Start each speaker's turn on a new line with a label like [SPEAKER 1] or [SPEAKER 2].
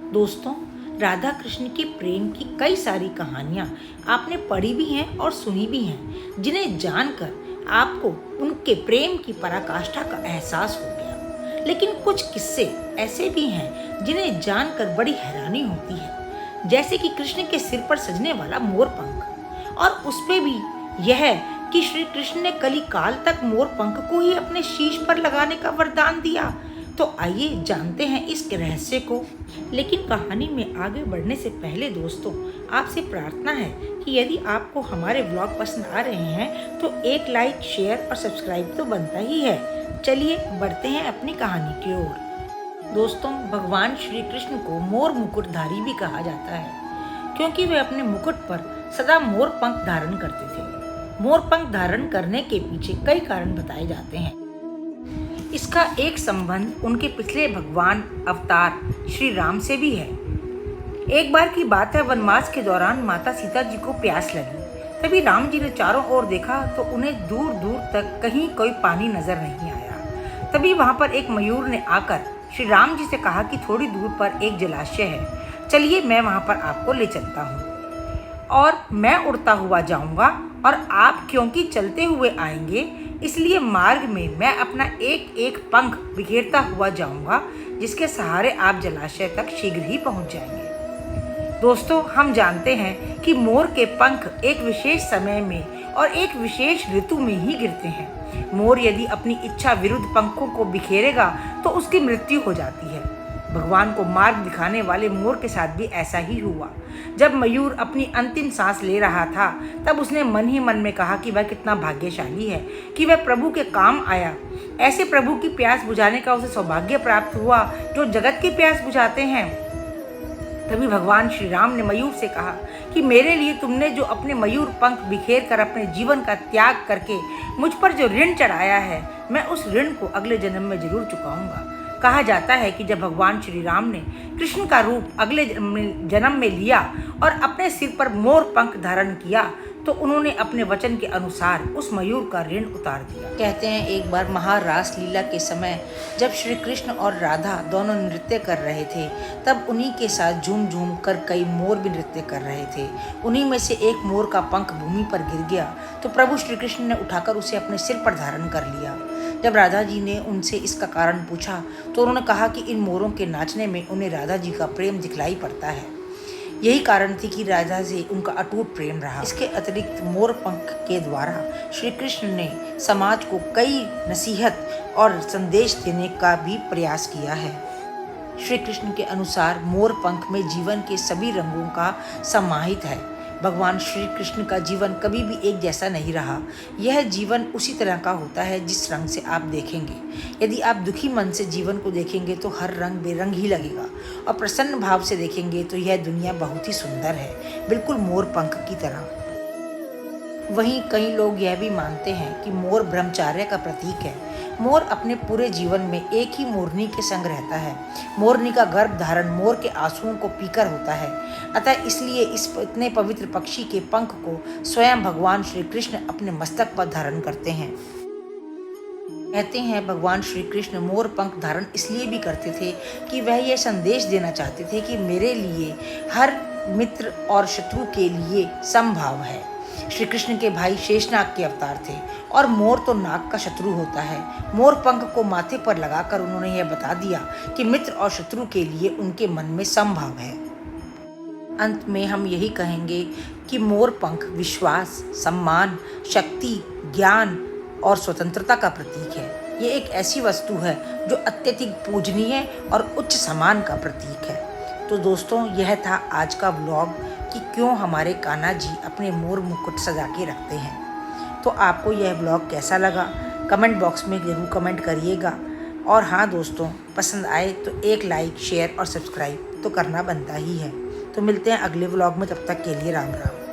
[SPEAKER 1] दोस्तों, राधा कृष्ण के प्रेम की कई सारी कहानियाँ आपने पढ़ी भी हैं और सुनी भी हैं, जिन्हें जानकर आपको उनके प्रेम की पराकाष्ठा का एहसास हो गया। लेकिन कुछ किस्से ऐसे भी हैं जिन्हें जानकर बड़ी हैरानी होती है, जैसे कि कृष्ण के सिर पर सजने वाला मोर पंख, और उसमें भी यह कि श्री कृष्ण ने कली काल तक मोर पंख को ही अपने शीश पर लगाने का वरदान दिया। तो आइए जानते हैं इस रहस्य को। लेकिन कहानी में आगे बढ़ने से पहले दोस्तों, आपसे प्रार्थना है कि यदि आपको हमारे ब्लॉग पसंद आ रहे हैं तो एक लाइक, शेयर और सब्सक्राइब तो बनता ही है। चलिए बढ़ते हैं अपनी कहानी की ओर। दोस्तों, भगवान श्री कृष्ण को मोर मुकुटधारी भी कहा जाता है, क्योंकि वे अपने मुकुट पर सदा मोर पंख धारण करते थे। मोर पंख धारण करने के पीछे कई कारण बताए जाते हैं। इसका एक संबंध उनके पिछले भगवान अवतार श्री राम से भी है। एक बार की बात है, वनवास के दौरान माता सीता जी को प्यास लगी। तभी राम जी ने चारों ओर देखा तो उन्हें दूर दूर तक कहीं कोई पानी नजर नहीं आया। तभी वहां पर एक मयूर ने आकर श्री राम जी से कहा कि थोड़ी दूर पर एक जलाशय है, चलिए मैं वहां पर आपको ले चलता हूँ और मैं उड़ता हुआ जाऊंगा और आप क्योंकि चलते हुए आएंगे, इसलिए मार्ग में मैं अपना एक एक पंख बिखेरता हुआ जाऊंगा, जिसके सहारे आप जलाशय तक शीघ्र ही पहुंच जाएंगे। दोस्तों, हम जानते हैं कि मोर के पंख एक विशेष समय में और एक विशेष ऋतु में ही गिरते हैं। मोर यदि अपनी इच्छा विरुद्ध पंखों को बिखेरेगा तो उसकी मृत्यु हो जाती है। भगवान को मार्ग दिखाने वाले मोर के साथ भी ऐसा ही हुआ। जब मयूर अपनी अंतिम सांस ले रहा था, तब उसने मन ही मन में कहा कि वह कितना भाग्यशाली है कि वह प्रभु के काम आया। ऐसे प्रभु की प्यास बुझाने का उसे सौभाग्य प्राप्त हुआ, जो जगत की प्यास बुझाते हैं। तभी भगवान श्री राम ने मयूर से कहा कि मेरे लिए तुमने जो अपने मयूर पंख बिखेर कर अपने जीवन का त्याग करके मुझ पर जो ऋण चढ़ाया है, मैं उस ऋण को अगले जन्म में जरूर चुकाऊंगा। कहा जाता है कि जब भगवान श्री राम ने कृष्ण का रूप अगले जन्म में लिया और अपने सिर पर मोर पंख धारण किया, तो उन्होंने अपने वचन के अनुसार उस मयूर का ऋण उतार दिया। कहते हैं एक बार महारास लीला के समय जब श्री कृष्ण और राधा दोनों नृत्य कर रहे थे, तब उन्हीं के साथ झूम झूम कर कई मोर भी नृत्य कर रहे थे। उन्हीं में से एक मोर का पंख भूमि पर गिर गया तो प्रभु श्री कृष्ण ने उठाकर उसे अपने सिर पर धारण कर लिया। जब राधा जी ने उनसे इसका कारण पूछा तो उन्होंने कहा कि इन मोरों के नाचने में उन्हें राधा जी का प्रेम दिखलाई पड़ता है। यही कारण थी कि राधा से उनका अटूट प्रेम रहा। इसके अतिरिक्त मोर पंख के द्वारा श्री कृष्ण ने समाज को कई नसीहत और संदेश देने का भी प्रयास किया है। श्री कृष्ण के अनुसार मोर पंख में जीवन के सभी रंगों का समाहित है। भगवान श्री कृष्ण का जीवन कभी भी एक जैसा नहीं रहा। यह जीवन उसी तरह का होता है जिस रंग से आप देखेंगे। यदि आप दुखी मन से जीवन को देखेंगे तो हर रंग बेरंग ही लगेगा, और प्रसन्न भाव से देखेंगे तो यह दुनिया बहुत ही सुंदर है, बिल्कुल मोर पंख की तरह। वहीं कई लोग यह भी मानते हैं कि मोर ब्रह्मचर्य का प्रतीक है। मोर अपने पूरे जीवन में एक ही मोरनी के संग रहता है। मोरनी का गर्भ धारण मोर के आंसुओं को पीकर होता है। अतः इसलिए इस इतने पवित्र पक्षी के पंख को स्वयं भगवान श्री कृष्ण अपने मस्तक पर धारण करते हैं। कहते हैं भगवान श्री कृष्ण मोर पंख धारण इसलिए भी करते थे कि वह यह संदेश देना चाहते थे कि मेरे लिए हर मित्र और शत्रु के लिए समभाव है। श्री कृष्ण के भाई शेषनाग के अवतार थे, और मोर तो नाग का शत्रु होता है। मोर पंख को माथे पर लगाकर उन्होंने यह बता दिया कि मित्र और शत्रु के लिए उनके मन में समभाव है। अंत में हम यही कहेंगे कि मोर पंख विश्वास, सम्मान, शक्ति, ज्ञान और स्वतंत्रता का प्रतीक है। ये एक ऐसी वस्तु है जो अत्यधिक पूजनीय और उच्च सम्मान का प्रतीक है। तो दोस्तों, यह था आज का व्लॉग कि क्यों हमारे कान्हा जी अपने मोर मुकुट सजा के रखते हैं। तो आपको यह व्लॉग कैसा लगा, कमेंट बॉक्स में ज़रूर कमेंट करिएगा। और हाँ दोस्तों, पसंद आए तो एक लाइक, शेयर और सब्सक्राइब तो करना बनता ही है। तो मिलते हैं अगले व्लॉग में, तब तक के लिए राम राम।